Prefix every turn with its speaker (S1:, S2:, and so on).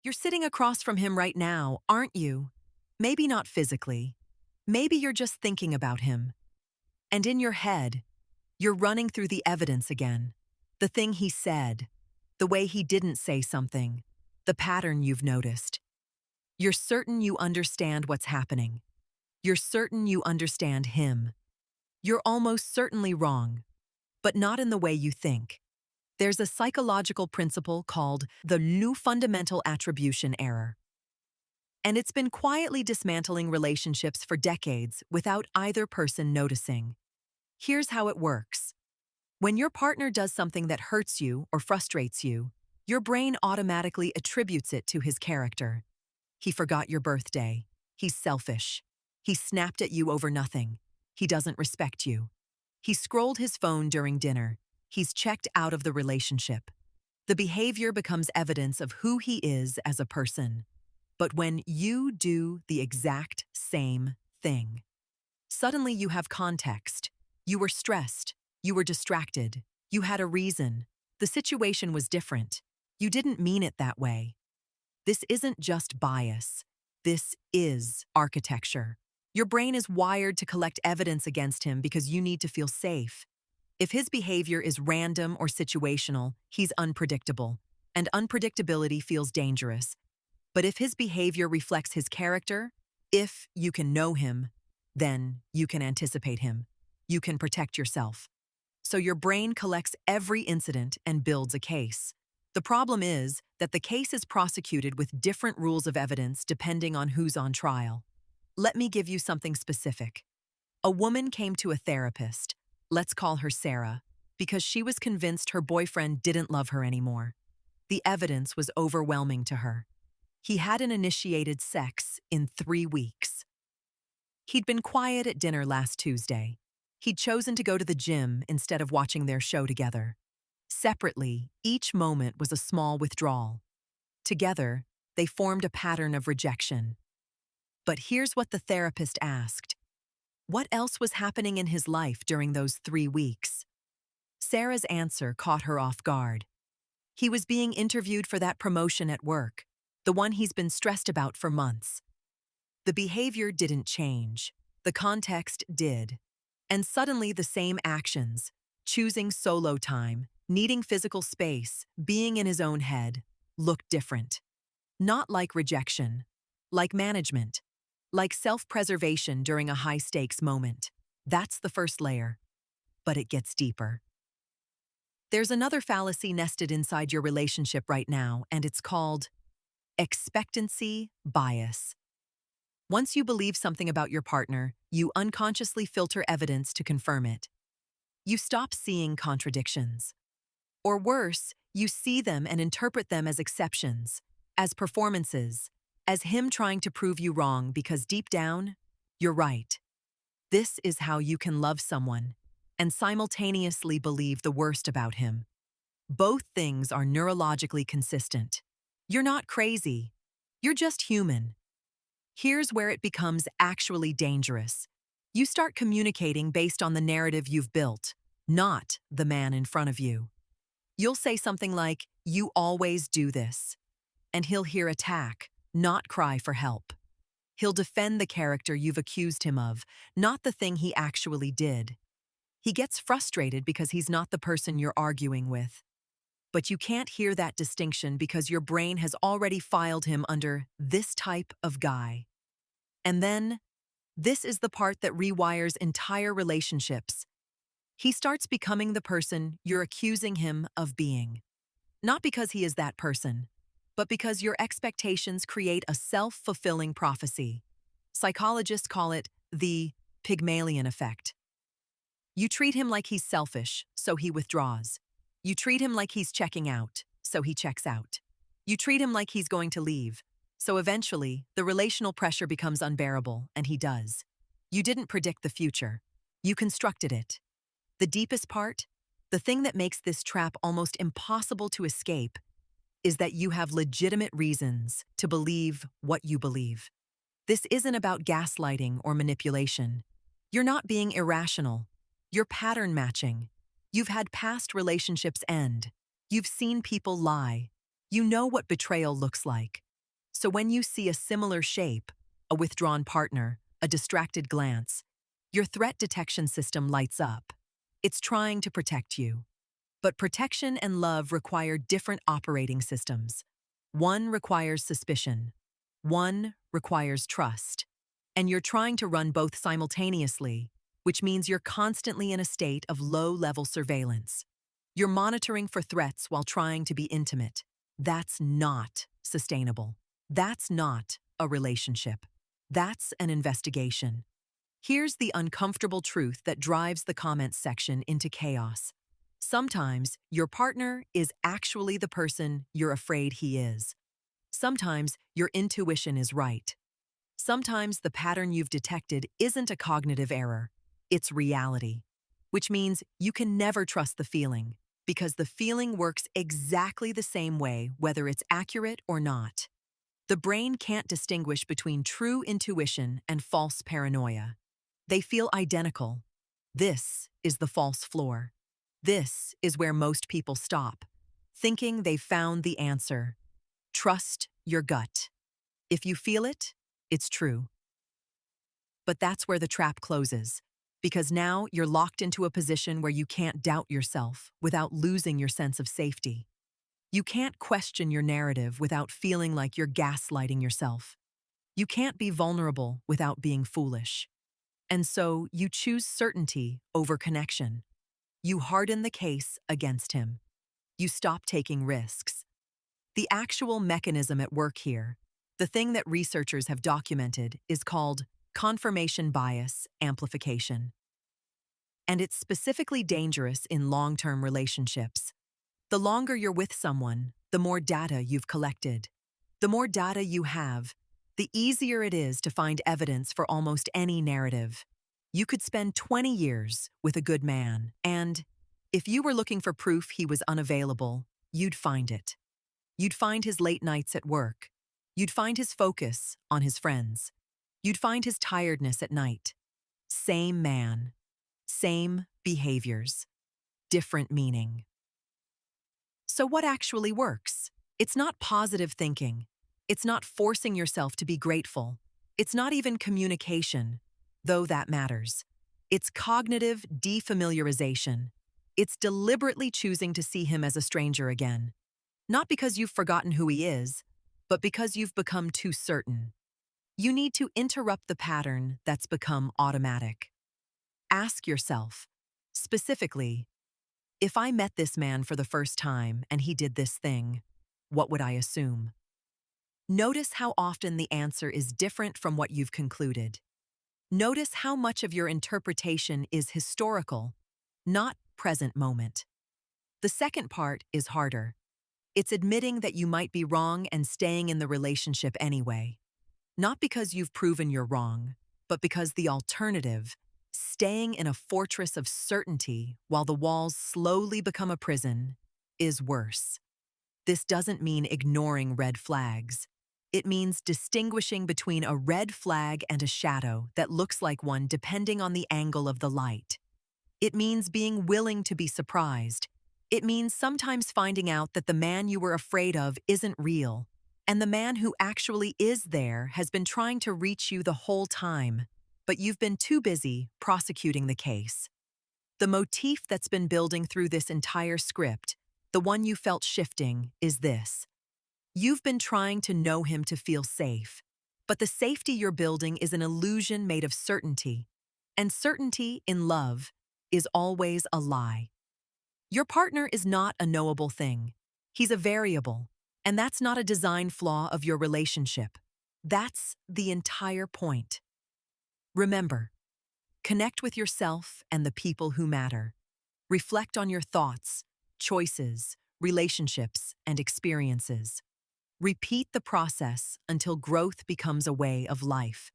S1: You're sitting across from him right now, aren't you? Maybe not physically. Maybe you're just thinking about him. And in your head, you're running through the evidence again. The thing he said, the way he didn't say something, the pattern you've noticed. You're certain you understand what's happening. You're certain you understand him. You're almost certainly wrong, but not in the way you think. There's a psychological principle called the new fundamental attribution error. And it's been quietly dismantling relationships for decades without either person noticing. Here's how it works. When your partner does something that hurts you or frustrates you, your brain automatically attributes it to his character. He forgot your birthday. He's selfish. He snapped at you over nothing. He doesn't respect you. He scrolled his phone during dinner. He's checked out of the relationship. The behavior becomes evidence of who he is as a person. But when you do the exact same thing, suddenly you have context. You were stressed. You were distracted. You had a reason. The situation was different. You didn't mean it that way. This isn't just bias. This is architecture. Your brain is wired to collect evidence against him because you need to feel safe. If his behavior is random or situational, he's unpredictable, and unpredictability feels dangerous. But if his behavior reflects his character, if you can know him, then you can anticipate him. You can protect yourself. So your brain collects every incident and builds a case. The problem is that the case is prosecuted with different rules of evidence depending on who's on trial. Let me give you something specific. A woman came to a therapist, let's call her Sarah, because she was convinced her boyfriend didn't love her anymore. The evidence was overwhelming to her. He hadn't initiated sex in 3 weeks. He'd been quiet at dinner last Tuesday. He'd chosen to go to the gym instead of watching their show together. Separately, each moment was a small withdrawal. Together, they formed a pattern of rejection. But here's what the therapist asked. What else was happening in his life during those 3 weeks? Sarah's answer caught her off guard. He was being interviewed for that promotion at work, the one he's been stressed about for months. The behavior didn't change. The context did. And suddenly the same actions, choosing solo time, needing physical space, being in his own head, looked different. Not like rejection, like management, like self-preservation during a high-stakes moment. That's the first layer. But it gets deeper. There's another fallacy nested inside your relationship right now, and it's called expectancy bias. Once you believe something about your partner, you unconsciously filter evidence to confirm it. You stop seeing contradictions. Or worse, you see them and interpret them as exceptions, as performances, as him trying to prove you wrong because deep down, you're right. This is how you can love someone and simultaneously believe the worst about him. Both things are neurologically consistent. You're not crazy. You're just human. Here's where it becomes actually dangerous. You start communicating based on the narrative you've built, not the man in front of you. You'll say something like, "You always do this." And he'll hear attack, not cry for help. He'll defend the character you've accused him of, not the thing he actually did. He gets frustrated because he's not the person you're arguing with. But you can't hear that distinction because your brain has already filed him under this type of guy. And then, this is the part that rewires entire relationships. He starts becoming the person you're accusing him of being. Not because he is that person, but because your expectations create a self-fulfilling prophecy. Psychologists call it the Pygmalion effect. You treat him like he's selfish, so he withdraws. You treat him like he's checking out, so he checks out. You treat him like he's going to leave, so eventually the relational pressure becomes unbearable, and he does. You didn't predict the future. You constructed it. The deepest part, the thing that makes this trap almost impossible to escape, is that you have legitimate reasons to believe what you believe. This isn't about gaslighting or manipulation. You're not being irrational. You're pattern matching. You've had past relationships end. You've seen people lie. You know what betrayal looks like. So when you see a similar shape, a withdrawn partner, a distracted glance, your threat detection system lights up. It's trying to protect you. But protection and love require different operating systems. One requires suspicion. One requires trust. And you're trying to run both simultaneously, which means you're constantly in a state of low-level surveillance. You're monitoring for threats while trying to be intimate. That's not sustainable. That's not a relationship. That's an investigation. Here's the uncomfortable truth that drives the comments section into chaos. Sometimes your partner is actually the person you're afraid he is. Sometimes your intuition is right. Sometimes the pattern you've detected isn't a cognitive error, it's reality. Which means you can never trust the feeling, because the feeling works exactly the same way whether it's accurate or not. The brain can't distinguish between true intuition and false paranoia. They feel identical. This is the false floor. This is where most people stop, thinking they've found the answer. Trust your gut. If you feel it, it's true. But that's where the trap closes, because now you're locked into a position where you can't doubt yourself without losing your sense of safety. You can't question your narrative without feeling like you're gaslighting yourself. You can't be vulnerable without being foolish. And so you choose certainty over connection. You harden the case against him. You stop taking risks. The actual mechanism at work here, the thing that researchers have documented, is called confirmation bias amplification. And it's specifically dangerous in long-term relationships. The longer you're with someone, the more data you've collected. The more data you have, the easier it is to find evidence for almost any narrative. You could spend 20 years with a good man, and if you were looking for proof he was unavailable, you'd find it. You'd find his late nights at work. You'd find his focus on his friends. You'd find his tiredness at night. Same man, same behaviors, different meaning. So what actually works? It's not positive thinking. It's not forcing yourself to be grateful. It's not even communication, though that matters. It's cognitive defamiliarization. It's deliberately choosing to see him as a stranger again. Not because you've forgotten who he is, but because you've become too certain. You need to interrupt the pattern that's become automatic. Ask yourself, specifically, if I met this man for the first time and he did this thing, what would I assume? Notice how often the answer is different from what you've concluded. Notice how much of your interpretation is historical, not present moment. The second part is harder. It's admitting that you might be wrong and staying in the relationship anyway. Not because you've proven you're wrong, but because the alternative, staying in a fortress of certainty while the walls slowly become a prison, is worse. This doesn't mean ignoring red flags. It means distinguishing between a red flag and a shadow that looks like one depending on the angle of the light. It means being willing to be surprised. It means sometimes finding out that the man you were afraid of isn't real, and the man who actually is there has been trying to reach you the whole time, but you've been too busy prosecuting the case. The motif that's been building through this entire script, the one you felt shifting, is this. You've been trying to know him to feel safe, but the safety you're building is an illusion made of certainty, and certainty in love is always a lie. Your partner is not a knowable thing. He's a variable, and that's not a design flaw of your relationship. That's the entire point. Remember, connect with yourself and the people who matter. Reflect on your thoughts, choices, relationships, and experiences. Repeat the process until growth becomes a way of life.